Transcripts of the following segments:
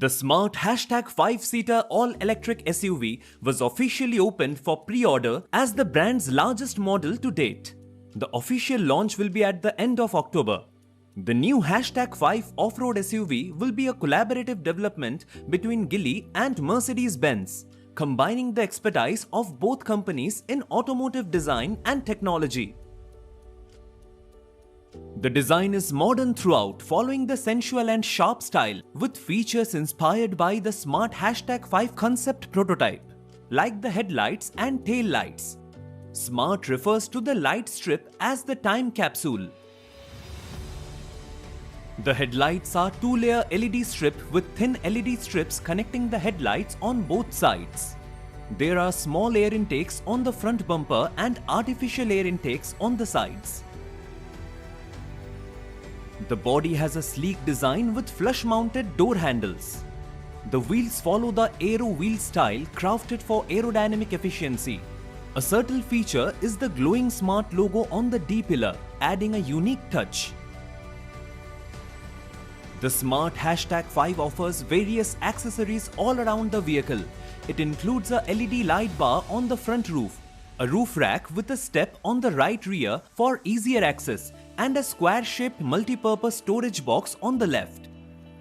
The smart hashtag 5-seater all-electric SUV was officially opened for pre-order as the brand's largest model to date. The official launch will be at the end of October. The new hashtag 5 off-road SUV will be a collaborative development between Geely and Mercedes-Benz, combining the expertise of both companies in automotive design and technology. The design is modern throughout, following the sensual and sharp style, with features inspired by the smart hashtag 5 concept prototype, like the headlights and tail lights. Smart refers to the light strip as the time capsule. The headlights are two-layer LED strip with thin LED strips connecting the headlights on both sides. There are small air intakes on the front bumper and artificial air intakes on the sides. The body has a sleek design with flush-mounted door handles. The wheels follow the aero wheel style crafted for aerodynamic efficiency. A subtle feature is the glowing smart logo on the D-pillar, adding a unique touch. The smart hashtag 5 offers various accessories all around the vehicle. It includes a LED light bar on the front roof, a roof rack with a step on the right rear for easier access, and a square-shaped multi-purpose storage box on the left.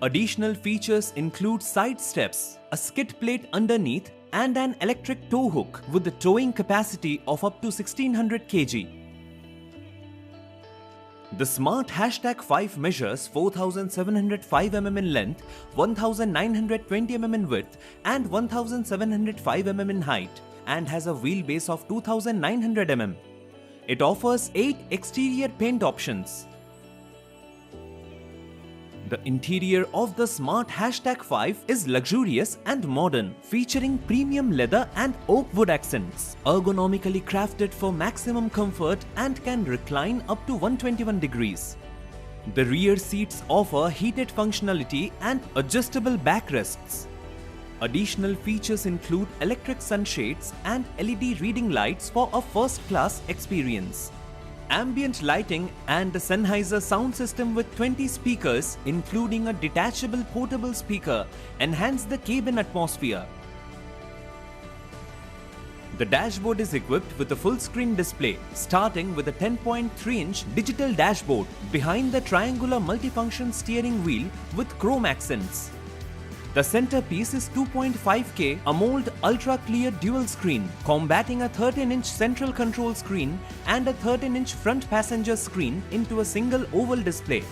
Additional features include side steps, a skid plate underneath, and an electric tow hook with a towing capacity of up to 1600 kg. The smart hashtag 5 measures 4705 mm in length, 1920 mm in width, and 1705 mm in height, and has a wheelbase of 2900 mm. It offers 8 exterior paint options. The interior of the smart hashtag 5 is luxurious and modern, featuring premium leather and oak wood accents, ergonomically crafted for maximum comfort and can recline up to 121 degrees. The rear seats offer heated functionality and adjustable backrests. Additional features include electric sunshades and LED reading lights for a first-class experience. Ambient lighting and a Sennheiser sound system with 20 speakers, including a detachable portable speaker, enhance the cabin atmosphere. The dashboard is equipped with a full-screen display, starting with a 10.3-inch digital dashboard behind the triangular multifunction steering wheel with chrome accents. The centerpiece is 2.5K AMOLED ultra-clear dual screen, combating a 13-inch central control screen and a 13-inch front passenger screen into a single oval display.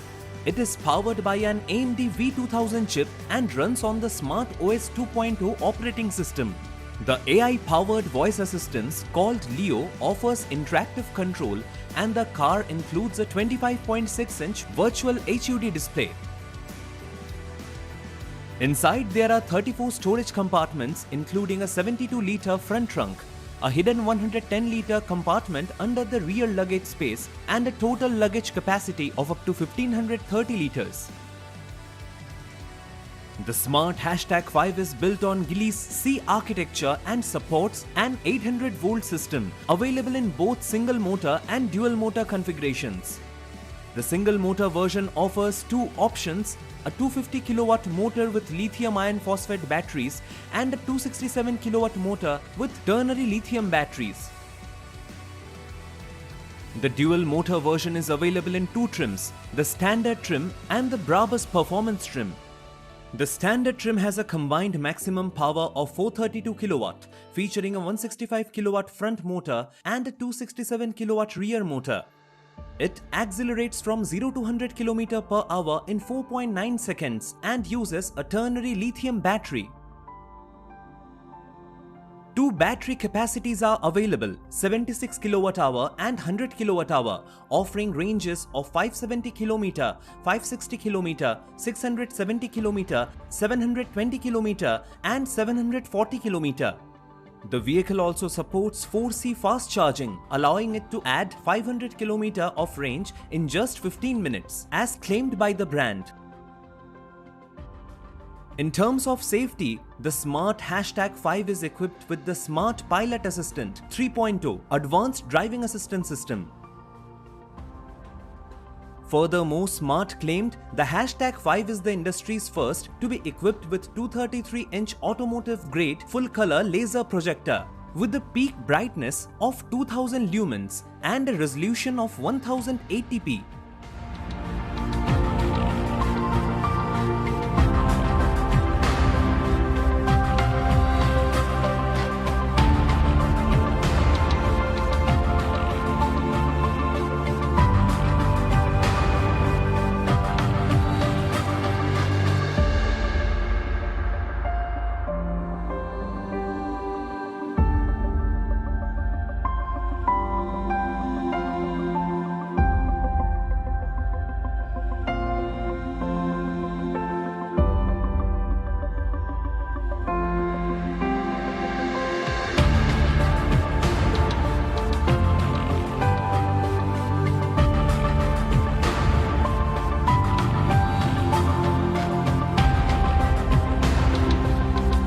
It is powered by an AMD V2000 chip and runs on the Smart OS 2.0 operating system. The AI-powered voice assistant called Leo offers interactive control, and the car includes a 25.6-inch virtual HUD display. Inside there are 34 storage compartments, including a 72-liter front trunk, a hidden 110-liter compartment under the rear luggage space, and a total luggage capacity of up to 1530 liters. The smart hashtag 5 is built on Geely's C architecture and supports an 800-volt system, available in both single motor and dual motor configurations. The single motor version offers two options: a 250 kilowatt motor with lithium iron phosphate batteries and a 267 kilowatt motor with ternary lithium batteries. The dual motor version is available in two trims, the standard trim and the Brabus performance trim. The standard trim has a combined maximum power of 432 kilowatt, featuring a 165 kilowatt front motor and a 267 kilowatt rear motor. It accelerates from 0 to 100 km per hour in 4.9 seconds and uses a ternary lithium battery. Two battery capacities are available, 76 kWh and 100 kWh, offering ranges of 570 km, 560 km, 670 km, 720 km and 740 km. The vehicle also supports 4C fast charging, allowing it to add 500 km of range in just 15 minutes, as claimed by the brand. In terms of safety, the smart hashtag 5 is equipped with the Smart Pilot Assistant 3.0 Advanced Driving Assistance System. Furthermore, Smart claimed the hashtag 5 is the industry's first to be equipped with 233-inch automotive-grade full-color laser projector with a peak brightness of 2000 lumens and a resolution of 1080p